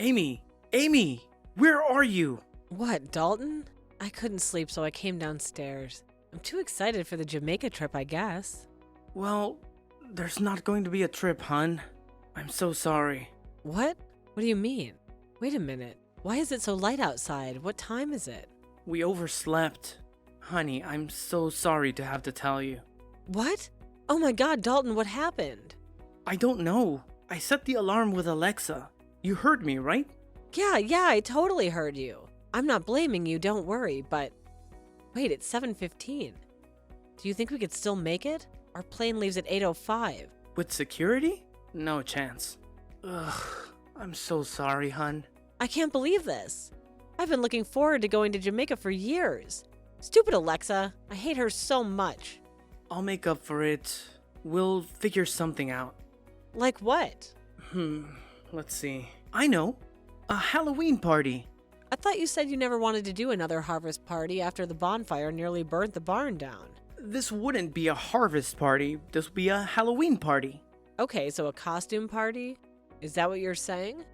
Amy! Amy! Where are you? What, Dalton? I couldn't sleep, so I came downstairs. I'm too excited for the Jamaica trip, I guess. Well, there's not going to be a trip, hun. I'm so sorry. What? What do you mean? Wait a minute. Why is it so light outside? What time is it? We overslept. Honey, I'm so sorry to have to tell you. What? Oh my God, Dalton, what happened? I don't know. I set the alarm with Alexa. You heard me, right? Yeah, I totally heard you. I'm not blaming you, don't worry, but... Wait, it's 7:15. Do you think we could still make it? Our plane leaves at 8:05. With security? No chance. Ugh, I'm so sorry, hun. I can't believe this. I've been looking forward to going to Jamaica for years. Stupid Alexa. I hate her so much. I'll make up for it. We'll figure something out. Like what? Let's see. I know. A Halloween party. I thought you said you never wanted to do another harvest party after the bonfire nearly burnt the barn down. This wouldn't be a harvest party. This would be a Halloween party. Okay, so a costume party? Is that what you're saying?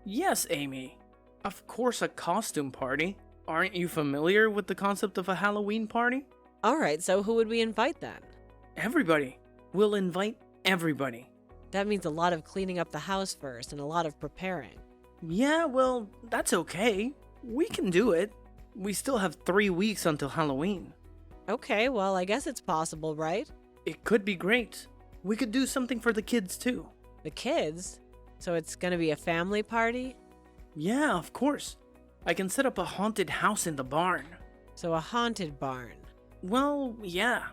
Yes, Amy. Of course, a costume party. Aren't you familiar with the concept of a Halloween party? Alright, so who would we invite then? Everybody. We'll invite everybody. That means a lot of cleaning up the house first and a lot of preparing. Yeah, well, that's okay. We can do it. We still have 3 weeks until Halloween. Okay, well, I guess it's possible, right? It could be great. We could do something for the kids too. The kids? So it's gonna be a family party? Yeah, of course. I can set up a haunted house in the barn. So a haunted barn. Well, yeah.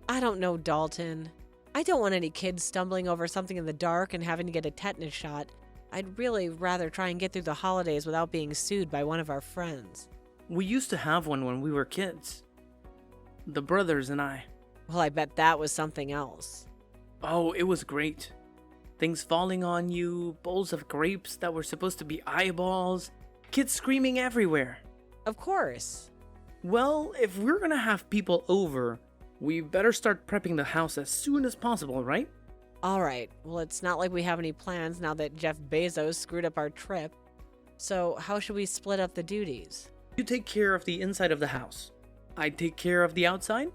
I don't know, Dalton. I don't want any kids stumbling over something in the dark and having to get a tetanus shot. I'd really rather try and get through the holidays without being sued by one of our friends. We used to have one when we were kids. The brothers and I. Well, I bet that was something else. Oh, it was great. Things falling on you, bowls of grapes that were supposed to be eyeballs, kids screaming everywhere. Of course. Well, if we're gonna have people over, we better start prepping the house as soon as possible, right? Alright, well, it's not like we have any plans now that Jeff Bezos screwed up our trip. So, how should we split up the duties? You take care of the inside of the house. I take care of the outside?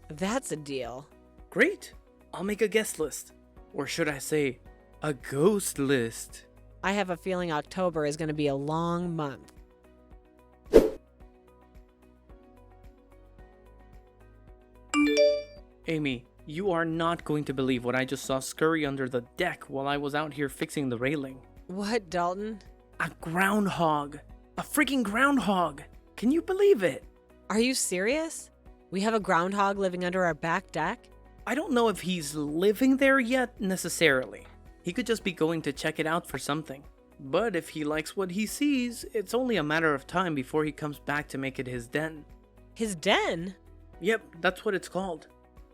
That's a deal. Great. I'll make a guest list. Or should I say, a ghost list. I have a feeling October is going to be a long month. Amy, you are not going to believe what I just saw scurry under the deck while I was out here fixing the railing. What, Dalton? A groundhog. A freaking groundhog. Can you believe it? Are you serious? We have a groundhog living under our back deck? I don't know if he's living there yet necessarily. He could just be going to check it out for something. But if he likes what he sees, it's only a matter of time before he comes back to make it his den. His den? Yep, that's what it's called.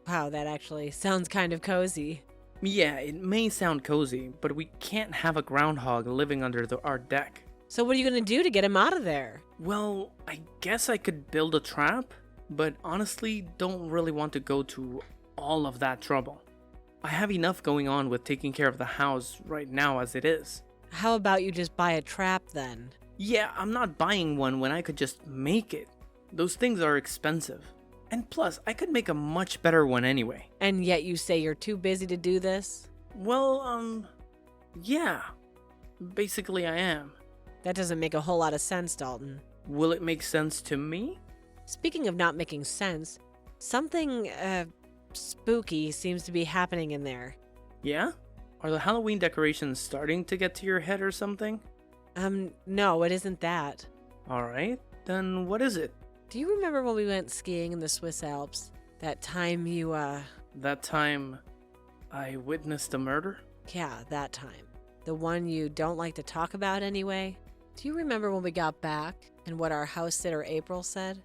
Wow, that actually sounds kind of cozy. Yeah, it may sound cozy, but we can't have a groundhog living under our deck. So what are you going to do to get him out of there? Well, I guess I could build a trap, but honestly don't really want to go to all of that trouble. I have enough going on with taking care of the house right now as it is. How about you just buy a trap then? Yeah, I'm not buying one when I could just make it. Those things are expensive. And plus, I could make a much better one anyway. And yet you say you're too busy to do this? Well, yeah. Basically I am. That doesn't make a whole lot of sense, Dalton. Will it make sense to me? Speaking of not making sense, something, spooky seems to be happening in there. Yeah? Are the Halloween decorations starting to get to your head or something? No, it isn't that. Alright, then what is it? Do you remember when we went skiing in the Swiss Alps? That time you, That time I witnessed a murder? Yeah, that time. The one you don't like to talk about anyway? Do you remember when we got back and what our house sitter April said?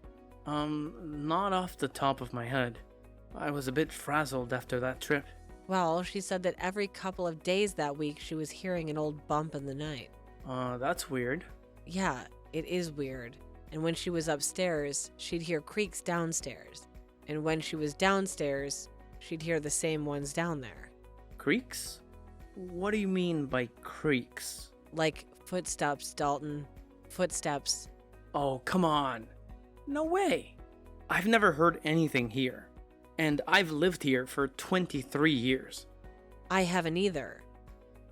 Not off the top of my head. I was a bit frazzled after that trip. Well, she said that every couple of days that week she was hearing an old bump in the night. That's weird. Yeah, it is weird. And when she was upstairs, she'd hear creaks downstairs. And when she was downstairs, she'd hear the same ones down there. Creaks? What do you mean by creaks? Like Footsteps, Dalton. Footsteps. Oh, come on. No way. I've never heard anything here. And I've lived here for 23 years. I haven't either.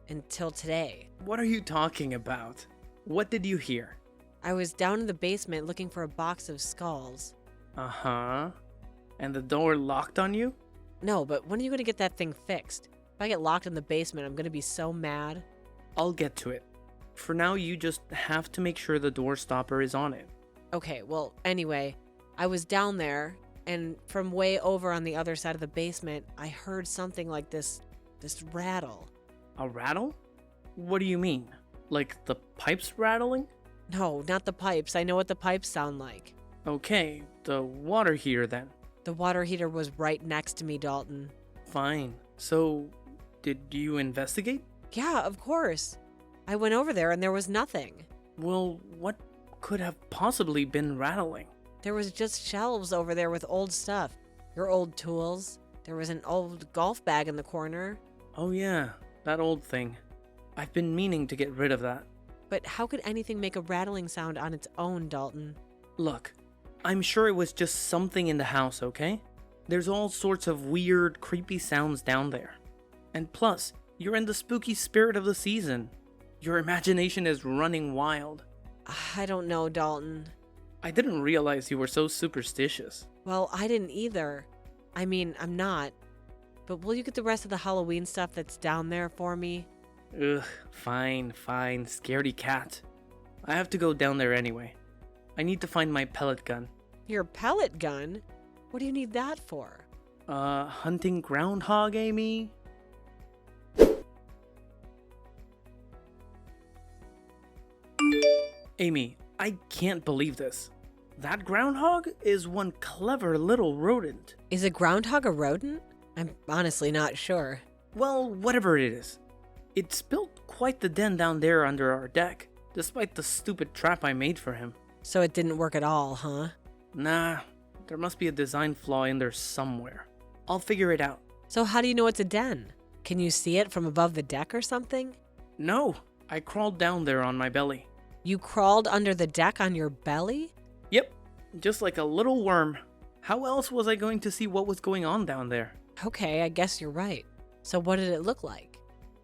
Until today. What are you talking about? What did you hear? I was down in the basement looking for a box of skulls. Uh-huh. And the door locked on you? No, but when are you going to get that thing fixed? If I get locked in the basement, I'm going to be so mad. I'll get to it. For now, you just have to make sure the door stopper is on it. Okay, well, anyway, I was down there, and from way over on the other side of the basement, I heard something like this rattle. A rattle? What do you mean? Like the pipes rattling? No, not the pipes. I know what the pipes sound like. Okay, the water heater then. The water heater was right next to me, Dalton. Fine. So, did you investigate? Yeah, of course. I went over there and there was nothing. Well, what could have possibly been rattling? There was just shelves over there with old stuff. Your old tools. There was an old golf bag in the corner. Oh yeah, that old thing. I've been meaning to get rid of that. But how could anything make a rattling sound on its own, Dalton? Look, I'm sure it was just something in the house, okay? There's all sorts of weird, creepy sounds down there. And plus, you're in the spooky spirit of the season. Your imagination is running wild. I don't know, Dalton. I didn't realize you were so superstitious. Well, I didn't either. I mean, I'm not. But will you get the rest of the Halloween stuff that's down there for me? Ugh, fine, scaredy cat. I have to go down there anyway. I need to find my pellet gun. Your pellet gun? What do you need that for? Hunting groundhog, Amy? Amy, I can't believe this. That groundhog is one clever little rodent. Is a groundhog a rodent? I'm honestly not sure. Well, whatever it is. It's built quite the den down there under our deck, despite the stupid trap I made for him. So it didn't work at all, huh? Nah, there must be a design flaw in there somewhere. I'll figure it out. So how do you know it's a den? Can you see it from above the deck or something? No, I crawled down there on my belly. You crawled under the deck on your belly? Yep, just like a little worm. How else was I going to see what was going on down there? Okay, I guess you're right. So what did it look like?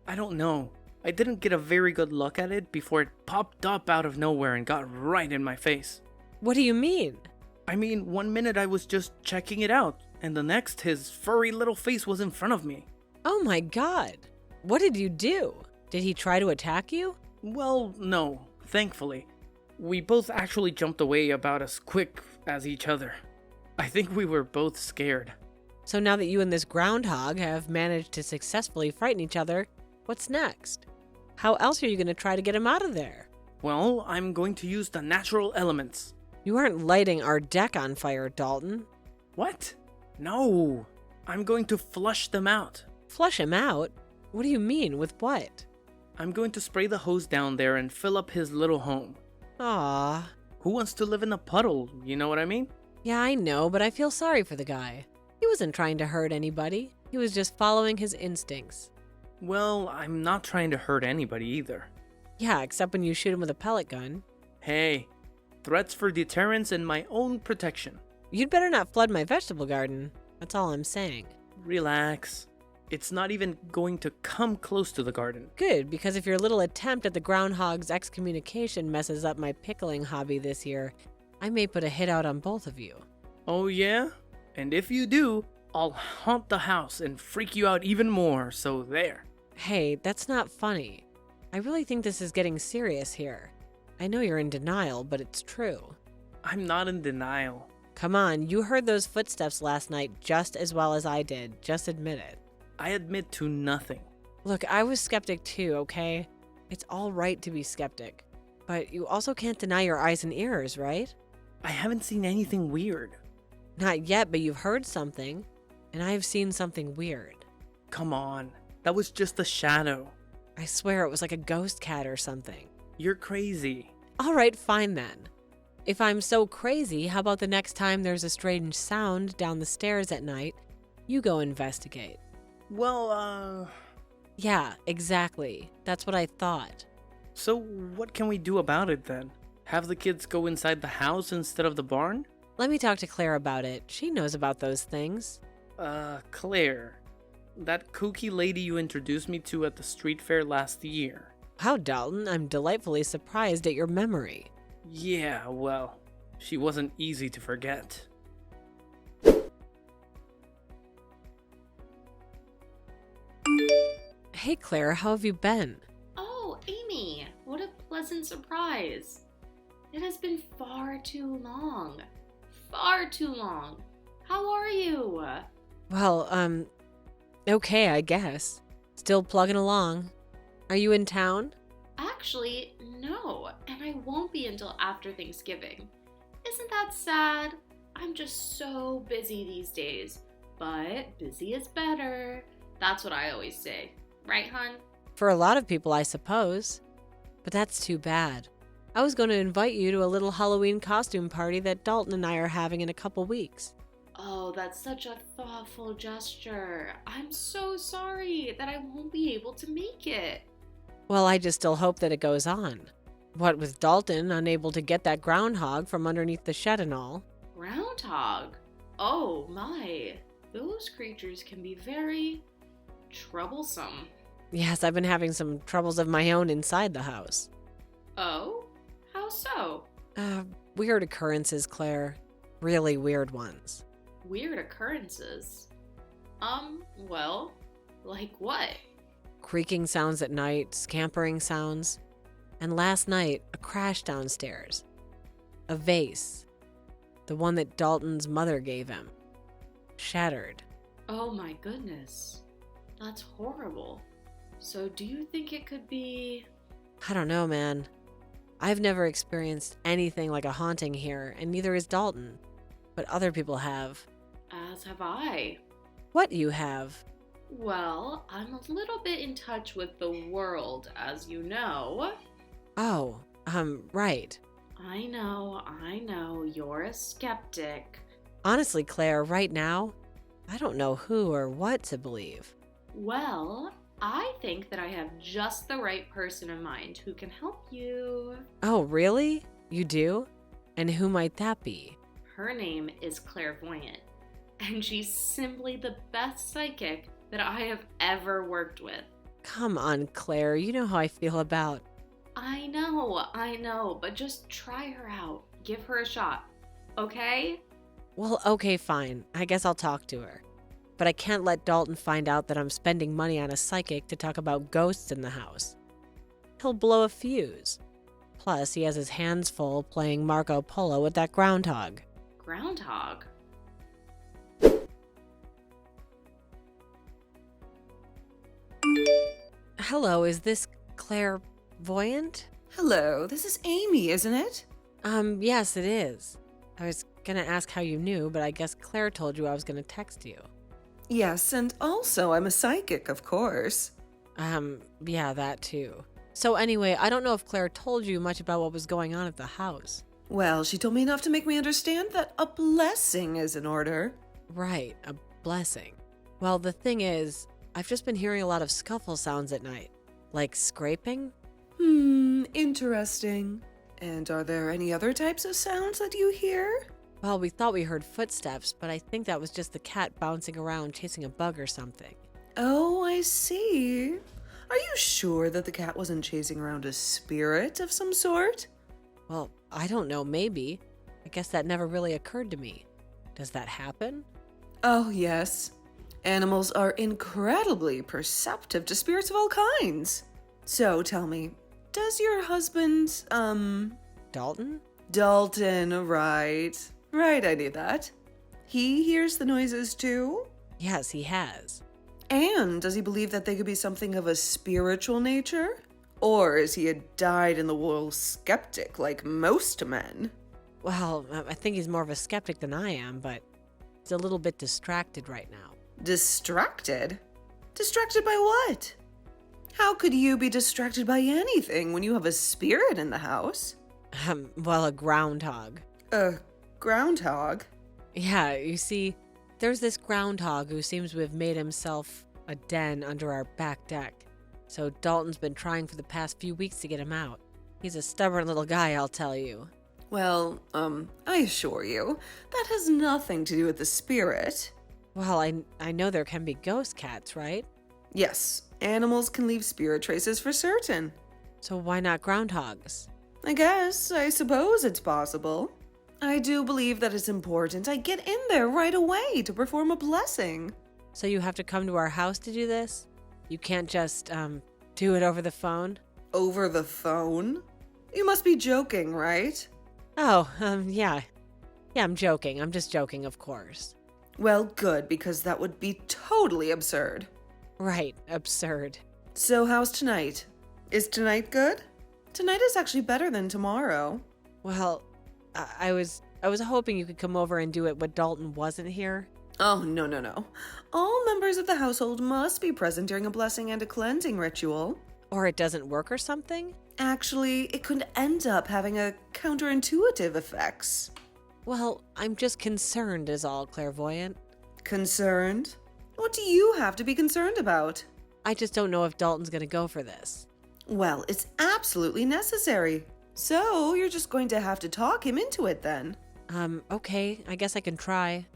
I don't know. I didn't get a very good look at it before it popped up out of nowhere and got right in my face. What do you mean? I mean, 1 minute I was just checking it out, and the next his furry little face was in front of me. Oh my god. What did you do? Did he try to attack you? Well, no, thankfully. We both actually jumped away about as quick as each other. I think we were both scared. So now that you and this groundhog have managed to successfully frighten each other, what's next? How else are you going to try to get him out of there? Well, I'm going to use the natural elements. You aren't lighting our deck on fire, Dalton. What? No, I'm going to flush them out. Flush him out? What do you mean, with what? I'm going to spray the hose down there and fill up his little home. Aww. Who wants to live in a puddle, you know what I mean? Yeah, I know, but I feel sorry for the guy. He wasn't trying to hurt anybody. He was just following his instincts. Well, I'm not trying to hurt anybody either. Yeah, except when you shoot him with a pellet gun. Hey, threats for deterrence and my own protection. You'd better not flood my vegetable garden. That's all I'm saying. Relax. It's not even going to come close to the garden. Good, because if your little attempt at the groundhog's excommunication messes up my pickling hobby this year, I may put a hit out on both of you. Oh yeah? And if you do, I'll haunt the house and freak you out even more, so there. Hey, that's not funny. I really think this is getting serious here. I know you're in denial, but it's true. I'm not in denial. Come on, you heard those footsteps last night just as well as I did. Just admit it. I admit to nothing. Look, I was skeptic too, okay? It's all right to be skeptic. But you also can't deny your eyes and ears, right? I haven't seen anything weird. Not yet, but you've heard something. And I've seen something weird. Come on, that was just a shadow. I swear it was like a ghost cat or something. You're crazy. All right, fine then. If I'm so crazy, how about the next time there's a strange sound down the stairs at night, you go investigate? Well, Yeah, exactly. That's what I thought. So what can we do about it then? Have the kids go inside the house instead of the barn? Let me talk to Claire about it. She knows about those things. Claire. That kooky lady you introduced me to at the street fair last year. Wow, Dalton, I'm delightfully surprised at your memory. Yeah, well, she wasn't easy to forget. Hey Claire, how have you been? Oh, Amy, what a pleasant surprise. It has been far too long. Far too long. How are you? Well, okay, I guess. Still plugging along. Are you in town? Actually, no, and I won't be until after Thanksgiving. Isn't that sad? I'm just so busy these days, but busy is better. That's what I always say. Right, hon? For a lot of people, I suppose. But that's too bad. I was going to invite you to a little Halloween costume party that Dalton and I are having in a couple weeks. Oh, that's such a thoughtful gesture. I'm so sorry that I won't be able to make it. Well, I just still hope that it goes on. What with Dalton unable to get that groundhog from underneath the shed and all. Groundhog? Oh my. Those creatures can be very troublesome. Yes, I've been having some troubles of my own inside the house. Oh? How so? Weird occurrences, Claire. Really weird ones. Weird occurrences? Well, like what? Creaking sounds at night, scampering sounds. And last night, a crash downstairs. A vase. The one that Dalton's mother gave him. Shattered. Oh my goodness. That's horrible. So do you think it could be... I don't know, man. I've never experienced anything like a haunting here, and neither has Dalton. But other people have. As have I. What you have? Well, I'm a little bit in touch with the world, as you know. Oh, right. I know, you're a skeptic. Honestly, Claire, right now, I don't know who or what to believe. Well, I think that I have just the right person in mind who can help you. Oh, really? You do? And who might that be? Her name is Clairvoyant, and she's simply the best psychic that I have ever worked with. Come on, Claire, you know how I feel about... I know, but just try her out. Give her a shot, okay? Well, okay, fine. I guess I'll talk to her. But I can't let Dalton find out that I'm spending money on a psychic to talk about ghosts in the house. He'll blow a fuse. Plus, he has his hands full playing Marco Polo with that groundhog. Groundhog? Hello, is this Clairvoyant? Hello, this is Amy, isn't it? Yes, it is. I was gonna ask how you knew, but I guess Claire told you I was gonna text you. Yes, and also I'm a psychic, of course. Yeah, that too. So anyway, I don't know if Claire told you much about what was going on at the house. Well, she told me enough to make me understand that a blessing is in order. Right, a blessing. Well, the thing is, I've just been hearing a lot of scuffle sounds at night. Like scraping? Interesting. And are there any other types of sounds that you hear? Well, we thought we heard footsteps, but I think that was just the cat bouncing around chasing a bug or something. Oh, I see. Are you sure that the cat wasn't chasing around a spirit of some sort? Well, I don't know, maybe. I guess that never really occurred to me. Does that happen? Oh, yes. Animals are incredibly perceptive to spirits of all kinds. So tell me, does your husband, Dalton? Dalton, right. Right, I knew that. He hears the noises too? Yes, he has. And does he believe that they could be something of a spiritual nature? Or is he a dyed-in-the-wool skeptic like most men? Well, I think he's more of a skeptic than I am, but he's a little bit distracted right now. Distracted? Distracted by what? How could you be distracted by anything when you have a spirit in the house? Well, a groundhog. A groundhog? Yeah, you see, there's this groundhog who seems to have made himself a den under our back deck. So Dalton's been trying for the past few weeks to get him out. He's a stubborn little guy, I'll tell you. Well, I assure you, that has nothing to do with the spirit. Well, I know there can be ghost cats, right? Yes, animals can leave spirit traces for certain. So why not groundhogs? I suppose it's possible. I do believe that it's important I get in there right away to perform a blessing. So you have to come to our house to do this? You can't just, do it over the phone? Over the phone? You must be joking, right? Oh, yeah. Yeah, I'm joking. I'm just joking, of course. Well, good, because that would be totally absurd. Right, absurd. So how's tonight? Is tonight good? Tonight is actually better than tomorrow. Well, I was hoping you could come over and do it when Dalton wasn't here. Oh, no. All members of the household must be present during a blessing and a cleansing ritual. Or it doesn't work or something? Actually, it could end up having a counterintuitive effects. Well, I'm just concerned is all, Clairvoyant. Concerned? What do you have to be concerned about? I just don't know if Dalton's gonna go for this. Well, it's absolutely necessary. So, you're just going to have to talk him into it then. Okay, I guess I can try.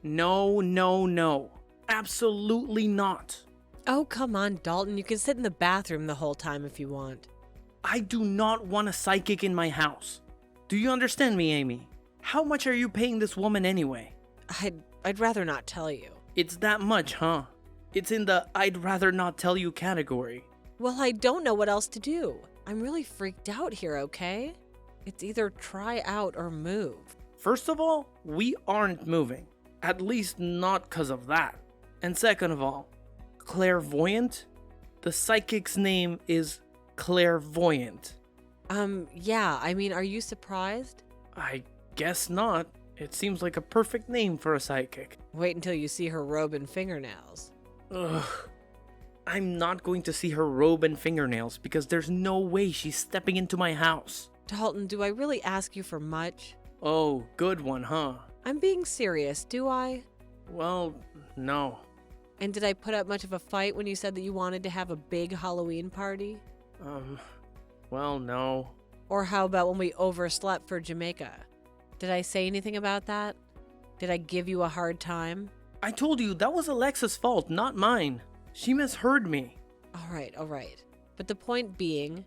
No. Absolutely not. Oh, come on, Dalton. You can sit in the bathroom the whole time if you want. I do not want a psychic in my house. Do you understand me, Amy? How much are you paying this woman anyway? I'd rather not tell you. It's that much, huh? It's in the I'd rather not tell you category. Well, I don't know what else to do. I'm really freaked out here, okay? It's either try out or move. First of all, we aren't moving. At least not because of that. And second of all, Clairvoyant? The psychic's name is Clairvoyant. Yeah, I mean, are you surprised? I guess not. It seems like a perfect name for a psychic. Wait until you see her robe and fingernails. Ugh. I'm not going to see her robe and fingernails because there's no way she's stepping into my house. Dalton, do I really ask you for much? Oh, good one, huh? I'm being serious, do I? Well, no. And did I put up much of a fight when you said that you wanted to have a big Halloween party? Well, no. Or how about when we overslept for Jamaica? Did I say anything about that? Did I give you a hard time? I told you that was Alexa's fault, not mine. She misheard me. All right. But the point being,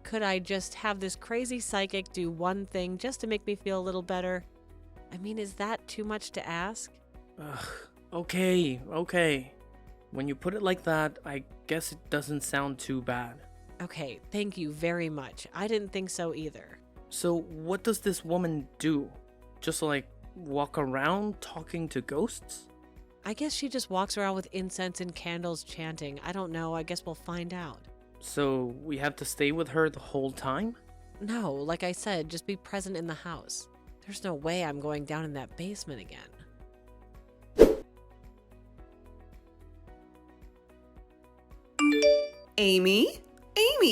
could I just have this crazy psychic do one thing just to make me feel a little better? I mean, is that too much to ask? Ugh, okay. When you put it like that, I guess it doesn't sound too bad. Okay, thank you very much. I didn't think so either. So what does this woman do? Just like walk around talking to ghosts? I guess she just walks around with incense and candles chanting. I don't know, I guess we'll find out. So we have to stay with her the whole time? No, like I said, just be present in the house. There's no way I'm going down in that basement again. Amy,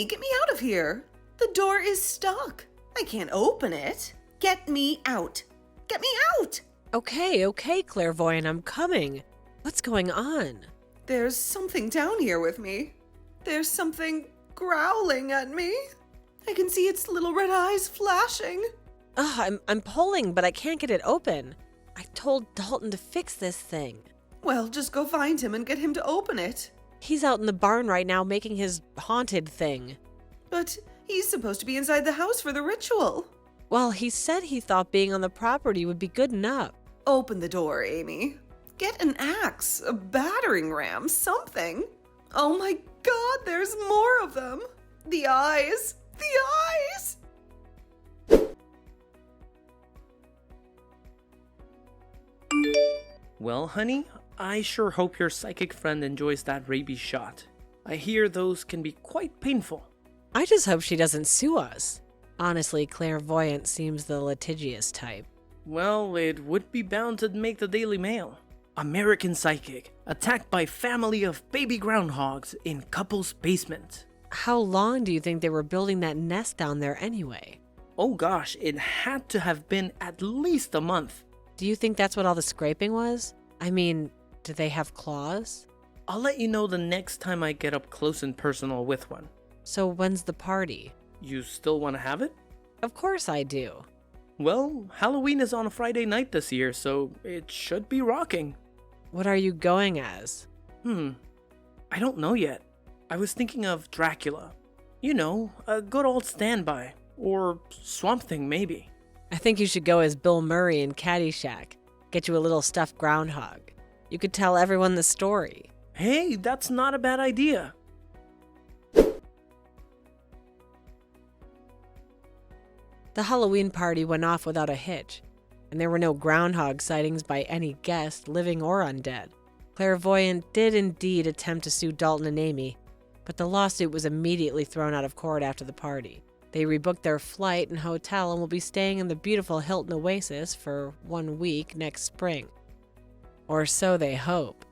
get me out of here. The door is stuck. I can't open it. Get me out. Get me out! Okay, Clairvoyant, I'm coming. What's going on? There's something down here with me. There's something growling at me. I can see its little red eyes flashing. I'm pulling, but I can't get it open. I told Dalton to fix this thing. Well, just go find him and get him to open it. He's out in the barn right now making his haunted thing. But he's supposed to be inside the house for the ritual. Well, he said he thought being on the property would be good enough. Open the door, Amy. Get an axe, a battering ram, something. Oh my God, there's more of them. The eyes. Well, honey, I sure hope your psychic friend enjoys that rabies shot. I hear those can be quite painful. I just hope she doesn't sue us. Honestly, Clairvoyant seems the litigious type. Well, it would be bound to make the Daily Mail. American psychic attacked by family of baby groundhogs in couple's basement. How long do you think they were building that nest down there anyway? Oh gosh, it had to have been at least a month. Do you think that's what all the scraping was? I mean, do they have claws? I'll let you know the next time I get up close and personal with one. So when's the party? You still want to have it? Of course I do. Well, Halloween is on a Friday night this year, so it should be rocking. What are you going as? I don't know yet. I was thinking of Dracula. You know, a good old standby. Or Swamp Thing, maybe. I think you should go as Bill Murray in Caddyshack. Get you a little stuffed groundhog. You could tell everyone the story. Hey, that's not a bad idea. The Halloween party went off without a hitch, and there were no groundhog sightings by any guest, living or undead. Clairvoyant did indeed attempt to sue Dalton and Amy, but the lawsuit was immediately thrown out of court after the party. They rebooked their flight and hotel and will be staying in the beautiful Hilton Oasis for 1 week next spring. Or so they hope.